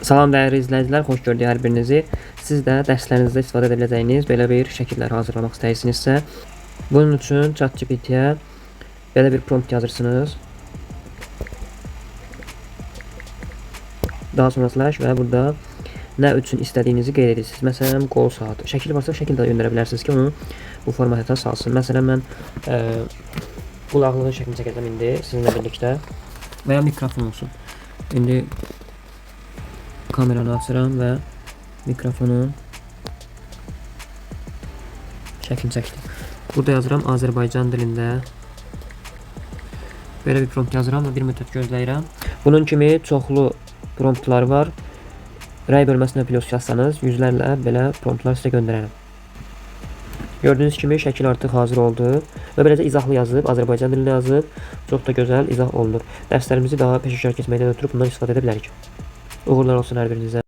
Salam dəyərli izləyicilər, xoş gördük hər birinizi. Siz də dərslərinizdə istifadə edə biləcəyiniz belə bir şəkillər hazırlamaq istəyirsinizsə, bunun üçün ChatGPT-yə belə bir prompt yazırsınız. Daha sonra slash və burada nə üçün istədiyinizi qeyd edirsiniz. Məsələn, qol saatı. Şəkil varsa şəkil də göndərə bilərsiniz ki, onu bu formata salsın. Məsələn, mən qulaqlığın şəklini çəkəcəm indi sizinlə birlikdə və ya mikrofon olsun. İndi kameranı açıram və mikrofonun şəklini çəkdim. Burada yazıram Azərbaycan dilində. Belə bir prompt yazıram və bir müddət gözləyirəm. Bunun kimi çoxlu promptlar var. Rəy bölməsinə plus yazsanız yüzlərlə belə promptlar sizə göndərərəm. Gördüyünüz kimi şəkil artıq hazır oldu və beləcə izahlı yazıb, Azərbaycan dilində yazıb, çox da gözəl izah olunur. Dərslərimizi daha peşəkar keçməkdən ötürü bundan istifadə edə bilərik. Uğurlar olsun hər birinizə.